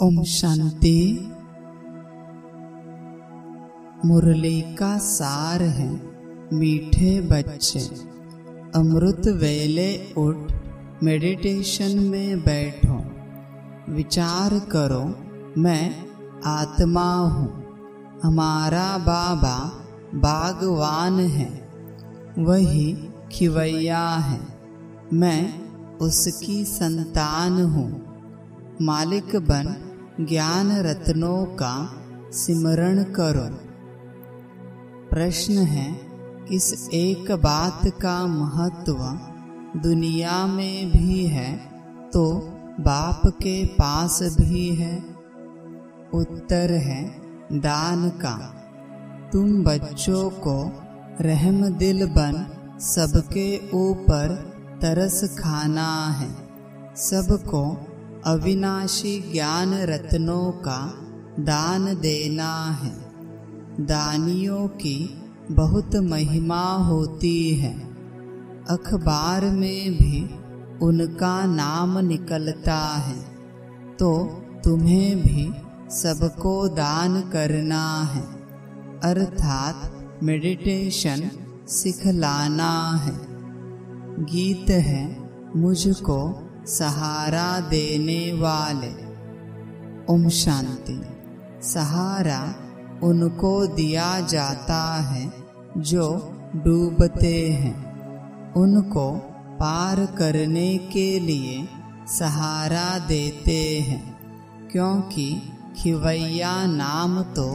ओम शांति। मुरली का सार है मीठे बच्चे। अमृत वेले उठ मेडिटेशन में बैठो। विचार करो मैं आत्मा हूँ। हमारा बाबा बागवान है, वही खिवैया है। मैं उसकी संतान हूँ। मालिक बन ज्ञान रत्नों का सिमरण करो। प्रश्न है, किस एक बात का महत्व दुनिया में भी है तो बाप के पास भी है? उत्तर है दान का। तुम बच्चों को रहम दिल बन सबके ऊपर तरस खाना है। सबको अविनाशी ज्ञान रत्नों का दान देना है। दानियों की बहुत महिमा होती है। अखबार में भी उनका नाम निकलता है। तो तुम्हें भी सबको दान करना है, अर्थात मेडिटेशन सिखलाना है। गीत है मुझको सहारा देने वाले। ओम शांति। सहारा उनको दिया जाता है जो डूबते हैं। उनको पार करने के लिए सहारा देते हैं, क्योंकि खिवैया नाम तो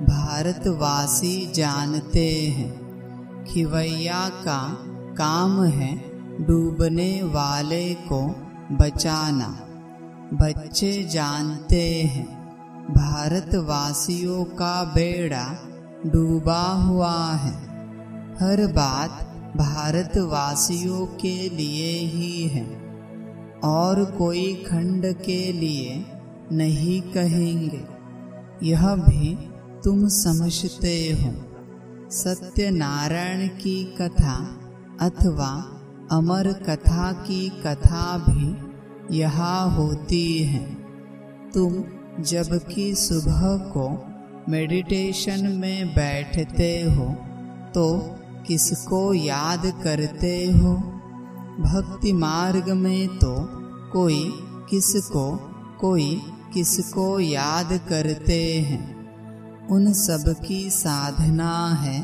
भारतवासी जानते हैं। खिवैया का काम है डूबने वाले को बचाना। बच्चे जानते हैं भारतवासियों का बेड़ा डूबा हुआ है। हर बात भारतवासियों के लिए ही है और कोई खंड के लिए नहीं कहेंगे। यह भी तुम समझते हो। सत्यनारायण की कथा अथवा अमर कथा की कथा भी यहाँ होती है। तुम जबकि सुबह को मेडिटेशन में बैठते हो तो किसको याद करते हो? भक्ति मार्ग में तो कोई किसको याद करते हैं। उन सब की साधना है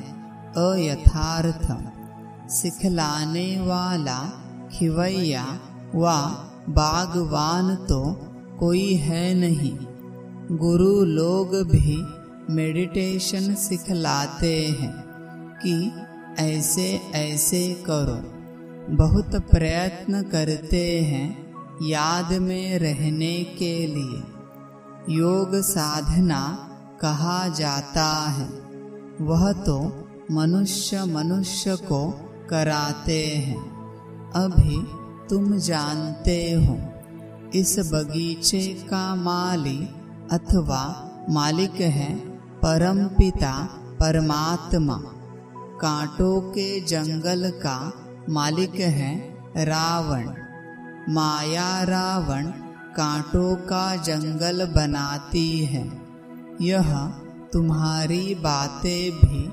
अयथार्थ। सिखलाने वाला खिवैया व बागवान तो कोई है नहीं। गुरु लोग भी मेडिटेशन सिखलाते हैं कि ऐसे ऐसे करो। बहुत प्रयत्न करते हैं याद में रहने के लिए। योग साधना कहा जाता है। वह तो मनुष्य को कराते हैं। अभी तुम जानते हो इस बगीचे का माली अथवा मालिक है परमपिता परमात्मा। कांटों के जंगल का मालिक है रावण। माया रावण कांटों का जंगल बनाती है। यह तुम्हारी बातें भी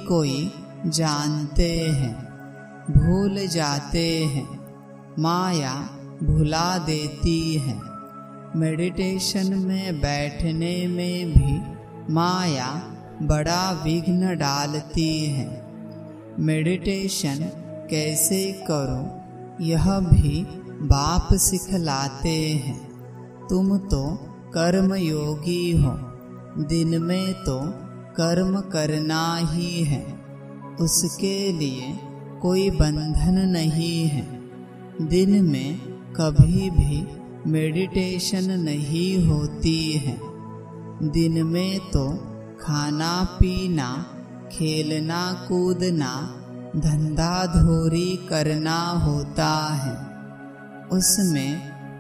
कोई जानते हैं, भूल जाते हैं। माया भुला देती है। मेडिटेशन में बैठने में भी माया बड़ा विघ्न डालती है। मेडिटेशन कैसे करो यह भी बाप सिखलाते हैं। तुम तो कर्म योगी हो। दिन में तो कर्म करना ही है। उसके लिए कोई बंधन नहीं है। दिन में कभी भी मेडिटेशन नहीं होती है। दिन में तो खाना पीना, खेलना कूदना, धंधा धोरी करना होता है। उसमें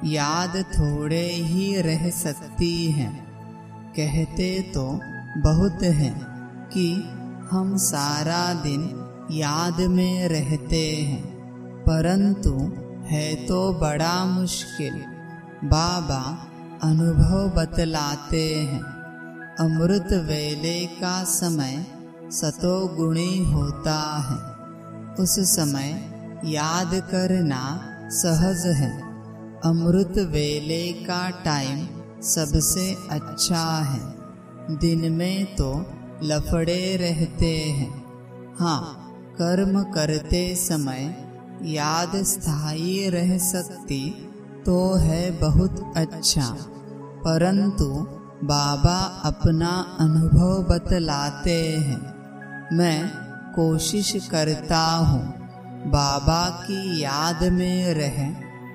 याद थोड़े ही रह सकती है। कहते तो बहुत है कि हम सारा दिन याद में रहते हैं, परंतु है तो बड़ा मुश्किल। बाबा अनुभव बतलाते हैं। अमृत वेले का समय सतोगुणी होता है। उस समय याद करना सहज है। अमृत वेले का टाइम सबसे अच्छा है। दिन में तो लफड़े रहते हैं। हाँ, कर्म करते समय याद स्थायी रह सकती तो है बहुत अच्छा, परंतु बाबा अपना अनुभव बतलाते हैं। मैं कोशिश करता हूँ बाबा की याद में रह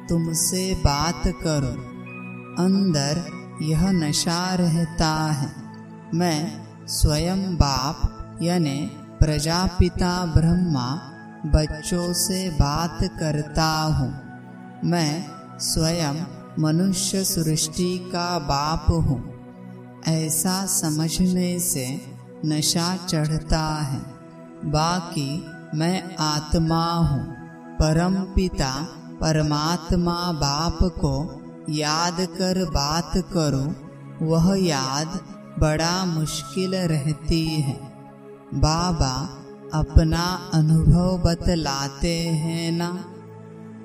तुमसे बात करूं। अंदर यह नशा रहता है। मैं स्वयं बाप यानी प्रजापिता ब्रह्मा बच्चों से बात करता हूँ। मैं स्वयं मनुष्य सृष्टि का बाप हूँ। ऐसा समझने से नशा चढ़ता है। बाकी मैं आत्मा हूँ। परम पिता परमात्मा बाप को याद कर बात करूं, वह याद बड़ा मुश्किल रहती है। बाबा अपना अनुभव बतलाते हैं ना,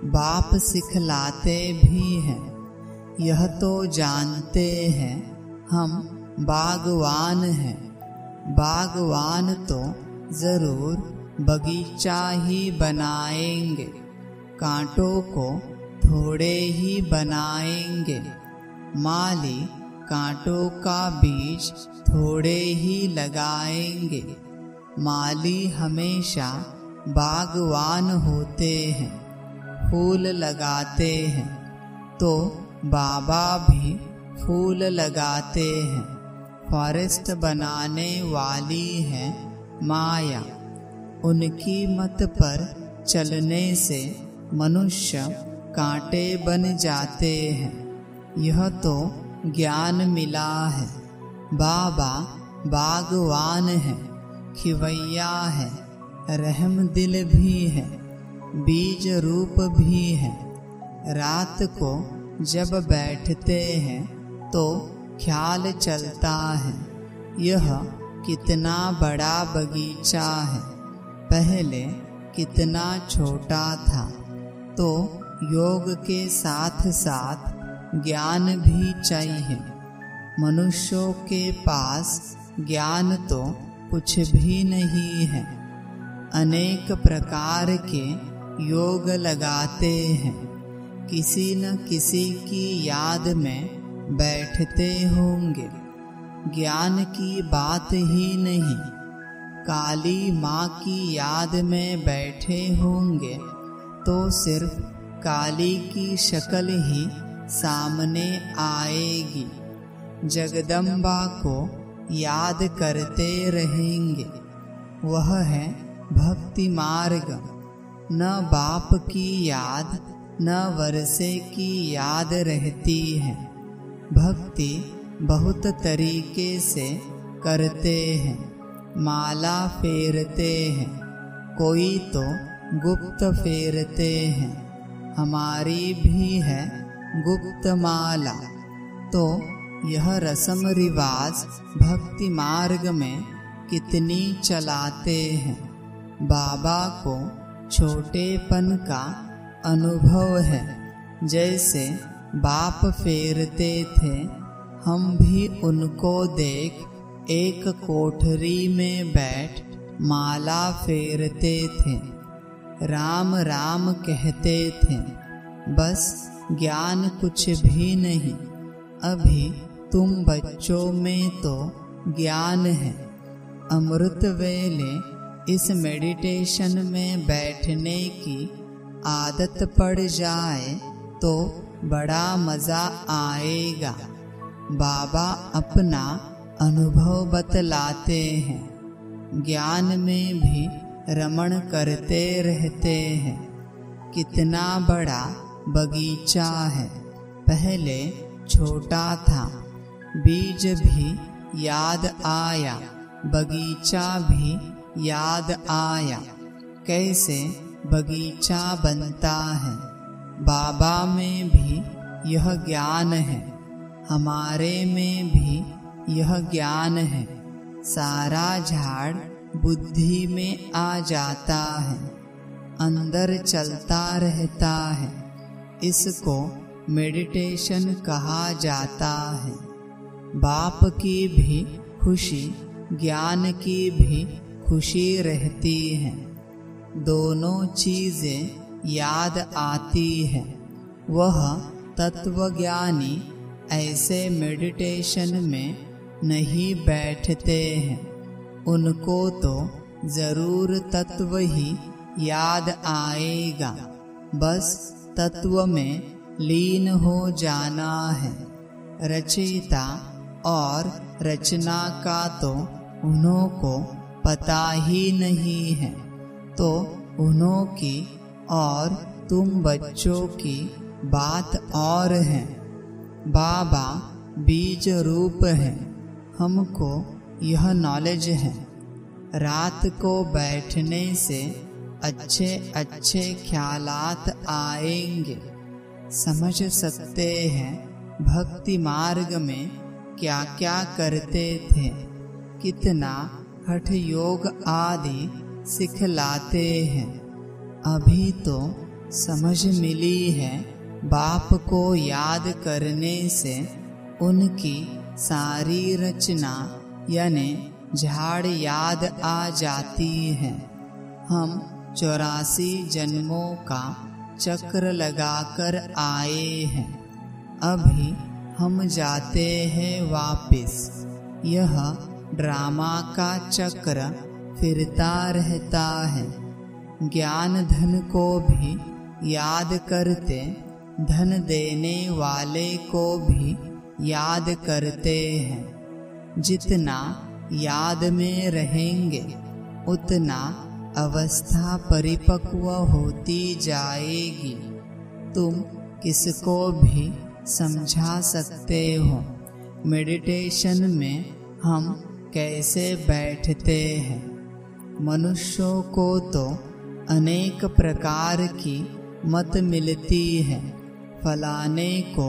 बाप सिखलाते भी हैं। यह तो जानते हैं हम बागवान हैं। बागवान तो जरूर बगीचा ही बनाएंगे, कांटों को थोड़े ही बनाएंगे। माली कांटों का बीज थोड़े ही लगाएंगे। माली हमेशा बागवान होते हैं, फूल लगाते हैं। तो बाबा भी फूल लगाते हैं। फॉरेस्ट बनाने वाली है माया। उनकी मत पर चलने से मनुष्य कांटे बन जाते हैं। यह तो ज्ञान मिला है। बाबा बागवान है, खिवैया है, रहम दिल भी है, बीज रूप भी है। रात को जब बैठते हैं तो ख्याल चलता है, यह कितना बड़ा बगीचा है। पहले कितना छोटा था। तो योग के साथ साथ ज्ञान भी चाहिए। मनुष्यों के पास ज्ञान तो कुछ भी नहीं है। अनेक प्रकार के योग लगाते हैं। किसी न किसी की याद में बैठते होंगे। ज्ञान की बात ही नहीं, काली माँ की याद में बैठे होंगे तो सिर्फ काली की शक्ल ही सामने आएगी। जगदम्बा को याद करते रहेंगे। वह है भक्ति मार्ग। न बाप की याद न वर्षे की याद रहती है। भक्ति बहुत तरीके से करते हैं। माला फेरते हैं, कोई तो गुप्त फेरते हैं। हमारी भी है गुप्त माला। तो यह रस्म रिवाज भक्ति मार्ग में कितनी चलाते हैं। बाबा को छोटेपन का अनुभव है। जैसे बाप फेरते थे, हम भी उनको देख एक कोठरी में बैठ माला फेरते थे। राम राम कहते थे। बस ज्ञान कुछ भी नहीं। अभी तुम बच्चों में तो ज्ञान है। अमृत वेले इस मेडिटेशन में बैठने की आदत पड़ जाए तो बड़ा मजा आएगा। बाबा अपना अनुभव बतलाते हैं। ज्ञान में भी रमण करते रहते हैं। कितना बड़ा बगीचा है। पहले छोटा था। बीज भी याद आया, बगीचा भी याद आया। कैसे बगीचा बनता है। बाबा में भी यह ज्ञान है। हमारे में भी यह ज्ञान है। सारा झाड़ बुद्धि में आ जाता है, अंदर चलता रहता है। इसको मेडिटेशन कहा जाता है। बाप की भी खुशी, ज्ञान की भी खुशी रहती है। दोनों चीजें याद आती है। वह तत्वज्ञानी ऐसे मेडिटेशन में नहीं बैठते हैं। उनको तो जरूर तत्व ही याद आएगा। बस तत्व में लीन हो जाना है। रचयिता और रचना का तो उन्हों को पता ही नहीं है, तो उन्हों की और तुम बच्चों की बात और है। बाबा बीज रूप है, हमको यह नॉलेज है। रात को बैठने से अच्छे अच्छे ख्यालात आएंगे। समझ सकते हैं भक्ति मार्ग में क्या क्या करते थे, कितना हठ योग आदि सिखलाते हैं। अभी तो समझ मिली है, बाप को याद करने से उनकी सारी रचना यानी झाड़ याद आ जाती है। हम 84 जन्मों का चक्र लगाकर आए हैं। अभी हम जाते हैं वापिस। यह ड्रामा का चक्र फिरता रहता है। ज्ञान धन को भी याद करते, धन देने वाले को भी याद करते हैं। जितना याद में रहेंगे उतना अवस्था परिपक्व होती जाएगी। तुम किसको भी समझा सकते हो मेडिटेशन में हम कैसे बैठते हैं। मनुष्यों को तो अनेक प्रकार की मत मिलती है। फलाने को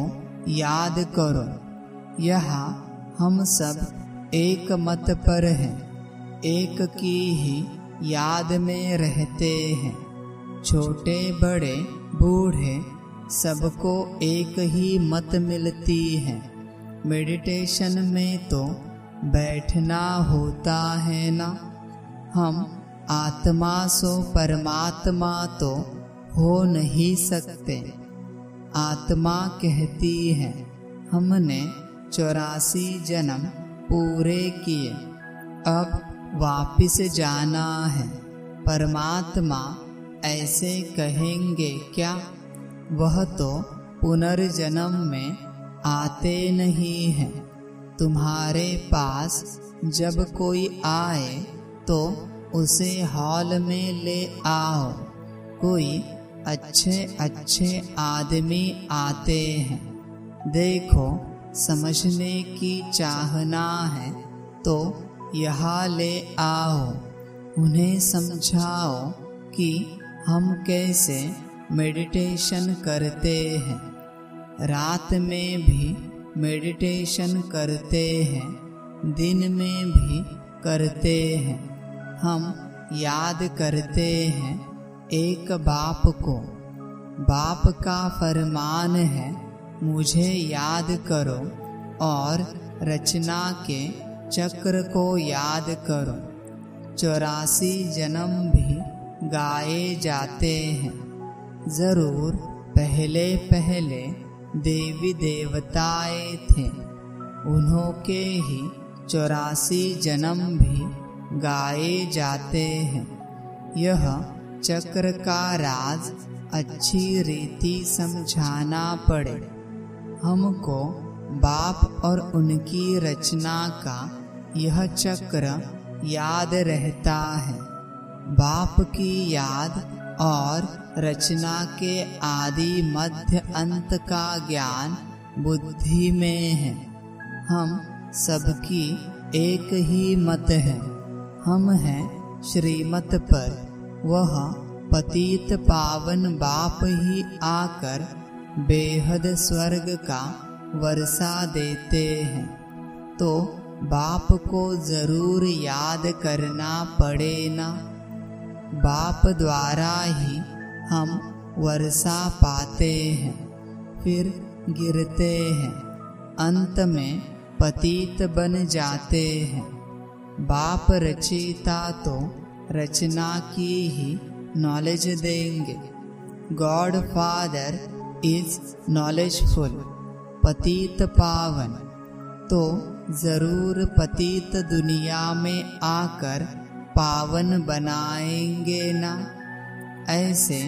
याद करो। यहाँ हम सब एक मत पर हैं, एक की ही याद में रहते हैं। छोटे बड़े बूढ़े सबको एक ही मत मिलती है। मेडिटेशन में तो बैठना होता है ना। हम आत्मा सो परमात्मा तो हो नहीं सकते। आत्मा कहती है हमने 84 जन्म पूरे किए, अब वापिस जाना है। परमात्मा ऐसे कहेंगे क्या? वह तो पुनर्जन्म में आते नहीं हैं। तुम्हारे पास जब कोई आए तो उसे हॉल में ले आओ। कोई अच्छे अच्छे आदमी आते हैं, देखो समझने की चाहना है तो यहाँ ले आओ। उन्हें समझाओ कि हम कैसे मेडिटेशन करते हैं। रात में भी मेडिटेशन करते हैं, दिन में भी करते हैं। हम याद करते हैं एक बाप को। बाप का फरमान है मुझे याद करो और रचना के चक्र को याद करो। 84 जन्म भी गाए जाते हैं। जरूर पहले पहले देवी देवताएं थे, उन्हों के ही 84 जन्म भी गाए जाते हैं। यह चक्र का राज अच्छी रीति समझाना पड़े। हमको बाप और उनकी रचना का यह चक्र याद रहता है। बाप की याद और रचना के आदि मध्य अंत का ज्ञान बुद्धि में है। हम सबकी एक ही मत है। हम हैं श्रीमत पर। वह पतित पावन बाप ही आकर बेहद स्वर्ग का वर्षा देते हैं, तो बाप को जरूर याद करना पड़े ना। बाप द्वारा ही हम वर्षा पाते हैं, फिर गिरते हैं, अंत में पतित बन जाते हैं। बाप रचयिता तो रचना की ही नॉलेज देंगे। गॉड फादर इज नॉलेजफुल, पतित पावन, तो जरूर पतित दुनिया में आकर पावन बनाएंगे ना। ऐसे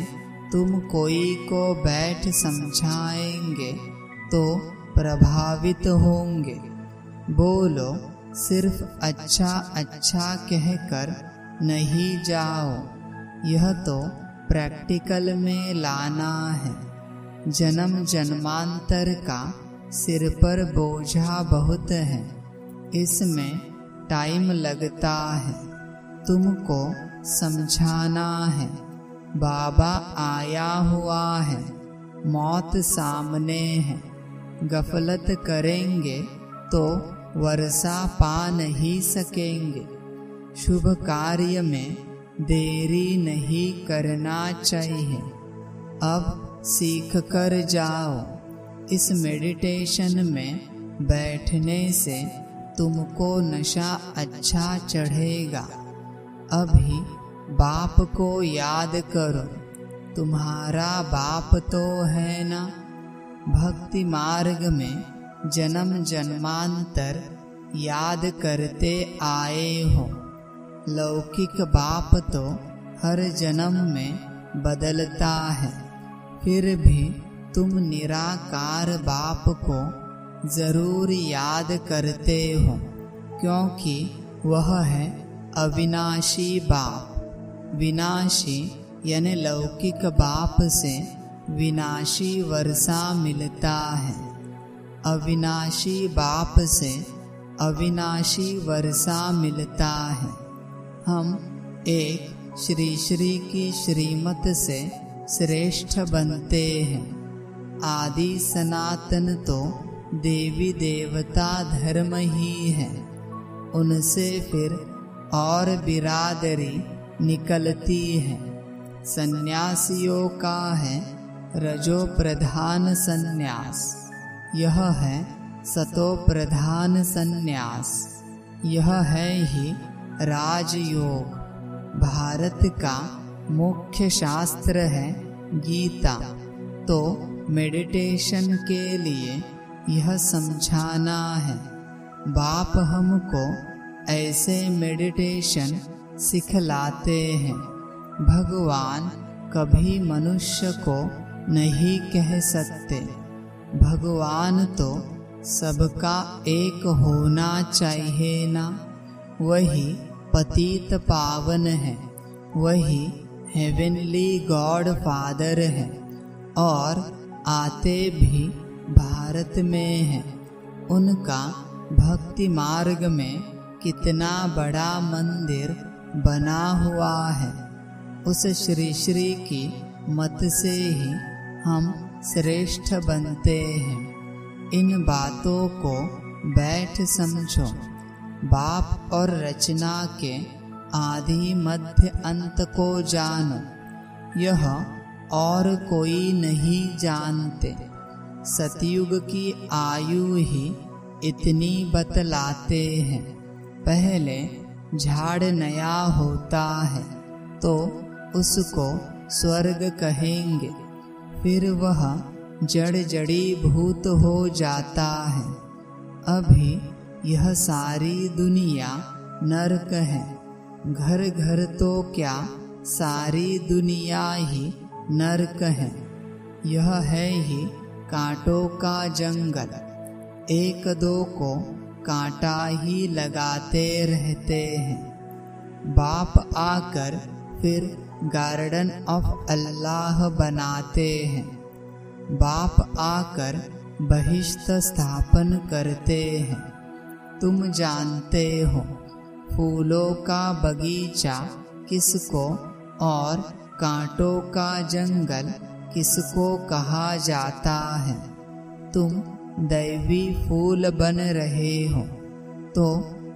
तुम कोई को बैठ समझाएंगे तो प्रभावित होंगे। बोलो सिर्फ अच्छा अच्छा कहकर नहीं जाओ, यह तो प्रैक्टिकल में लाना है। जन्म जन्मांतर का सिर पर बोझा बहुत है, इसमें टाइम लगता है। तुमको समझाना है, बाबा आया हुआ है, मौत सामने है। गफलत करेंगे तो वर्षा पा नहीं सकेंगे। शुभ कार्य में देरी नहीं करना चाहिए। अब सीख कर जाओ। इस मेडिटेशन में बैठने से तुमको नशा अच्छा चढ़ेगा। अभी बाप को याद करो, तुम्हारा बाप तो है ना। भक्ति मार्ग में जन्म जन्मांतर याद करते आए हो। लौकिक बाप तो हर जन्म में बदलता है, फिर भी तुम निराकार बाप को जरूर याद करते हो, क्योंकि वह है अविनाशी बाप। विनाशी यानी लौकिक बाप से विनाशी वर्षा मिलता है, अविनाशी बाप से अविनाशी वर्षा मिलता है। हम एक श्री श्री की श्रीमत से श्रेष्ठ बनते हैं। आदि सनातन तो देवी देवता धर्म ही है, उनसे फिर और बिरादरी निकलती है। सन्यासियों का है रजो प्रधान सन्यास, यह है सतो प्रधान सन्यास, यह है ही राजयोग। भारत का मुख्य शास्त्र है गीता, तो मेडिटेशन के लिए यह समझाना है। बाप हमको ऐसे मेडिटेशन सिखलाते हैं। भगवान कभी मनुष्य को नहीं कह सकते। भगवान तो सबका एक होना चाहिए ना। वही पतित पावन है, वही हेवनली गॉड फादर है, और आते भी भारत में है। उनका भक्ति मार्ग में कितना बड़ा मंदिर बना हुआ है। उस श्री श्री की मत से ही हम श्रेष्ठ बनते हैं। इन बातों को बैठ समझो। बाप और रचना के आदि मध्य अंत को जानो, यह और कोई नहीं जानते। सतयुग की आयु ही इतनी बतलाते हैं। पहले झाड़ नया होता है तो उसको स्वर्ग कहेंगे, फिर वह जड़ जड़ी भूत हो जाता है। अभी यह सारी दुनिया नरक है। घर घर तो क्या सारी दुनिया ही नरक है। यह है ही कांटों का जंगल, एक दो को कांटा ही लगाते रहते हैं। बाप आकर फिर गार्डन ऑफ अल्लाह बनाते हैं। बाप आकर बहिष्ठ स्थापन करते हैं। तुम जानते हो फूलों का बगीचा किसको और कांटों का जंगल किसको कहा जाता है। तुम दैवी फूल बन रहे हो तो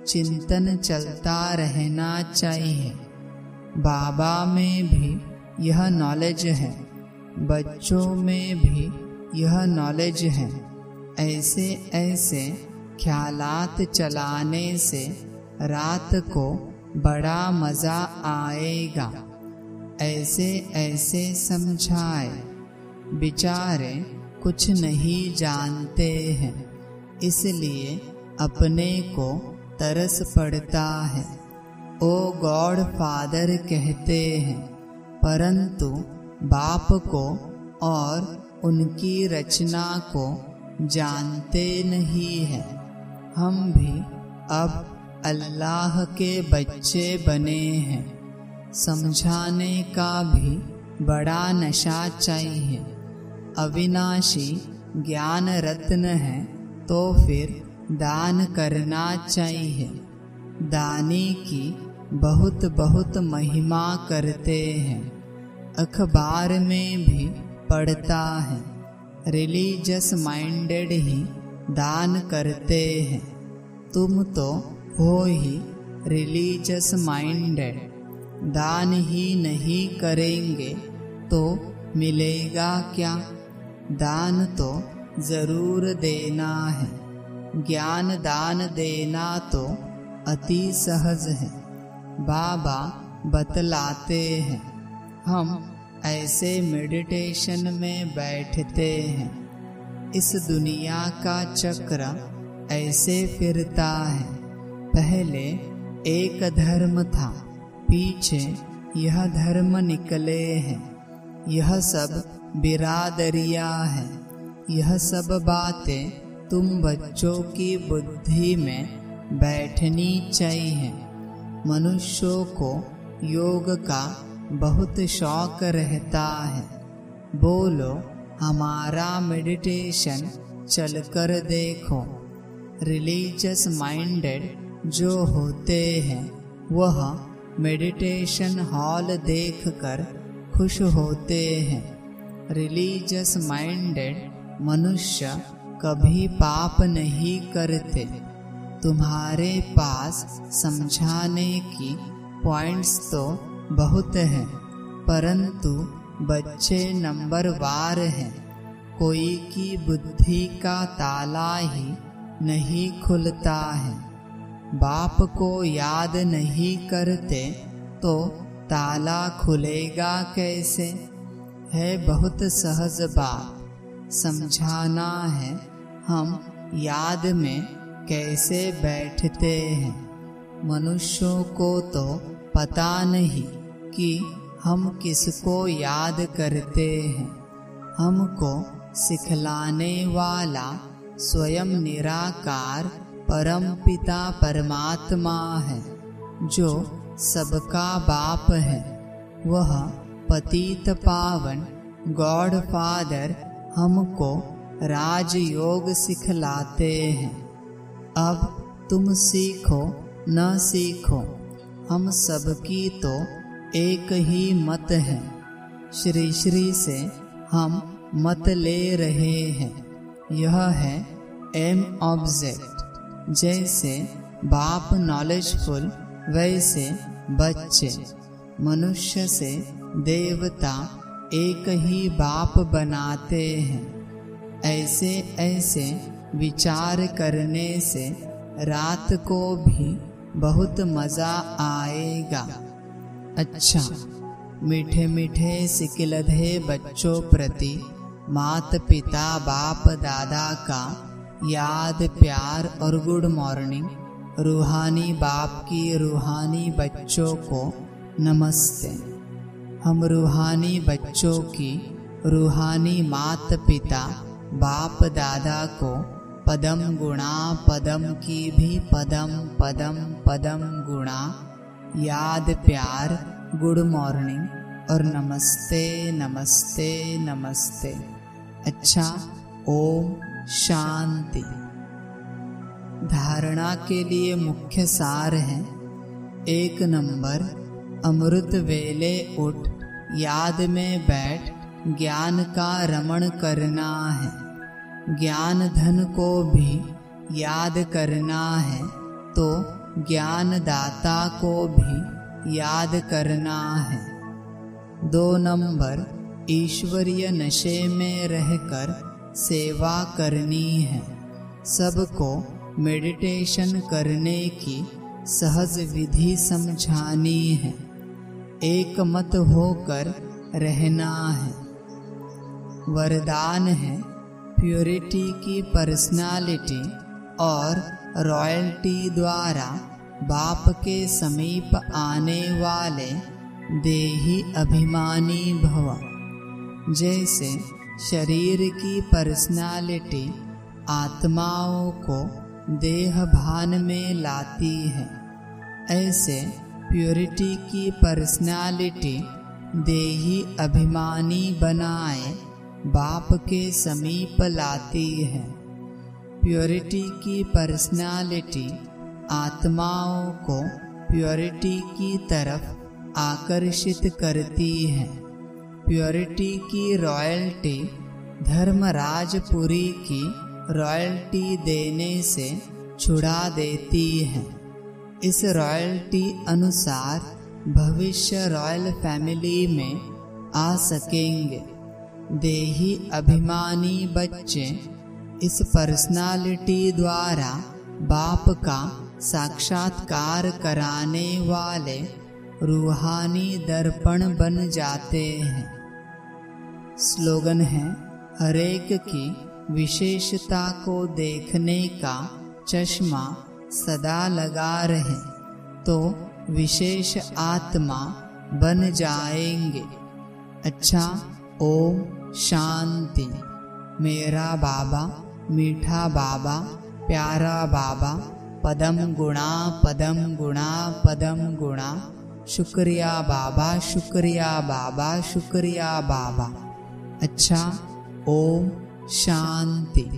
चिंतन चलता रहना चाहिए। बाबा में भी यह नॉलेज है, बच्चों में भी यह नॉलेज है। ऐसे ऐसे ख्यालात चलाने से रात को बड़ा मजा आएगा। ऐसे ऐसे समझाए, बेचारे कुछ नहीं जानते हैं, इसलिए अपने को तरस पड़ता है। ओ गॉड फादर कहते हैं, परंतु बाप को और उनकी रचना को जानते नहीं है। हम भी अब अल्लाह के बच्चे बने हैं। समझाने का भी बड़ा नशा चाहिए। अविनाशी ज्ञान रत्न है तो फिर दान करना चाहिए। दानी की बहुत बहुत महिमा करते हैं। अखबार में भी पढ़ता है, रिलीजियस माइंडेड ही दान करते हैं। तुम तो हो ही रिलीजियस माइंडेड। दान ही नहीं करेंगे तो मिलेगा क्या? दान तो जरूर देना है। ज्ञान दान देना तो अति सहज है। बाबा बतलाते हैं, हम ऐसे मेडिटेशन में बैठते हैं। इस दुनिया का चक्र ऐसे फिरता है। पहले एक धर्म था, पीछे यह धर्म निकले हैं। यह सब बिरादरिया है। यह सब बातें तुम बच्चों की बुद्धि में बैठनी चाहिए। मनुष्यों को योग का बहुत शौक रहता है। बोलो हमारा मेडिटेशन चलकर देखो। रिलीजियस माइंडेड जो होते हैं वह मेडिटेशन हॉल देखकर खुश होते हैं। रिलीजियस माइंडेड मनुष्य कभी पाप नहीं करते। तुम्हारे पास समझाने की पॉइंट्स तो बहुत हैं, परंतु बच्चे नंबरवार हैं। कोई की बुद्धि का ताला ही नहीं खुलता है। बाप को याद नहीं करते तो ताला खुलेगा कैसे? है बहुत सहज बात। समझाना है हम याद में कैसे बैठते हैं। मनुष्यों को तो पता नहीं कि हम किसको याद करते हैं। हमको सिखलाने वाला स्वयं निराकार परम पिता परमात्मा है, जो सबका बाप है। वह पतित पावन गॉड फादर हमको राजयोग सिखलाते हैं। अब तुम सीखो न सीखो, हम सबकी तो एक ही मत है। श्री श्री से हम मत ले रहे हैं। यह है एम ऑब्जेक्ट। जैसे बाप नॉलेजफुल, वैसे बच्चे। मनुष्य से देवता एक ही बाप बनाते हैं। ऐसे ऐसे विचार करने से रात को भी बहुत मजा आएगा। अच्छा, मीठे मीठे सिकिलधे बच्चों प्रति माता पिता बाप दादा का याद प्यार और गुड मॉर्निंग। रूहानी बाप की रूहानी बच्चों को नमस्ते। हम रूहानी बच्चों की रूहानी माता पिता बाप दादा को पदम गुणा पदम की भी पदम पदम पदम गुणा याद प्यार गुड मॉर्निंग और नमस्ते नमस्ते नमस्ते। अच्छा, ओम शांति। धारणा के लिए मुख्य सार है। 1 नंबर, अमृत वेले उठ याद में बैठ ज्ञान का रमण करना है। ज्ञान धन को भी याद करना है तो ज्ञान दाता को भी याद करना है। 2 नंबर, ईश्वरीय नशे में रहकर सेवा करनी है। सबको मेडिटेशन करने की सहज विधि समझानी है। एक मत होकर रहना है। वरदान है प्योरिटी की पर्सनालिटी और रॉयल्टी द्वारा बाप के समीप आने वाले देही अभिमानी भव। जैसे शरीर की पर्सनालिटी आत्माओं को देह भान में लाती है, ऐसे प्योरिटी की पर्सनालिटी देही अभिमानी बनाए बाप के समीप लाती है। प्योरिटी की पर्सनालिटी आत्माओं को प्योरिटी की तरफ आकर्षित करती है। प्योरिटी की रॉयल्टी धर्मराजपुरी की रॉयल्टी देने से छुड़ा देती है। इस रॉयल्टी अनुसार भविष्य रॉयल फैमिली में आ सकेंगे। देही अभिमानी बच्चे इस पर्सनालिटी द्वारा बाप का साक्षात्कार कराने वाले रूहानी दर्पण बन जाते हैं। स्लोगन है, हरेक की विशेषता को देखने का चश्मा सदा लगा रहे तो विशेष आत्मा बन जाएंगे। अच्छा, ओम शांति। मेरा बाबा, मीठा बाबा, प्यारा बाबा, पदम गुणा पदम गुणा पदम गुणा। शुक्रिया बाबा, शुक्रिया बाबा, शुक्रिया बाबा। अच्छा, ओम शांति।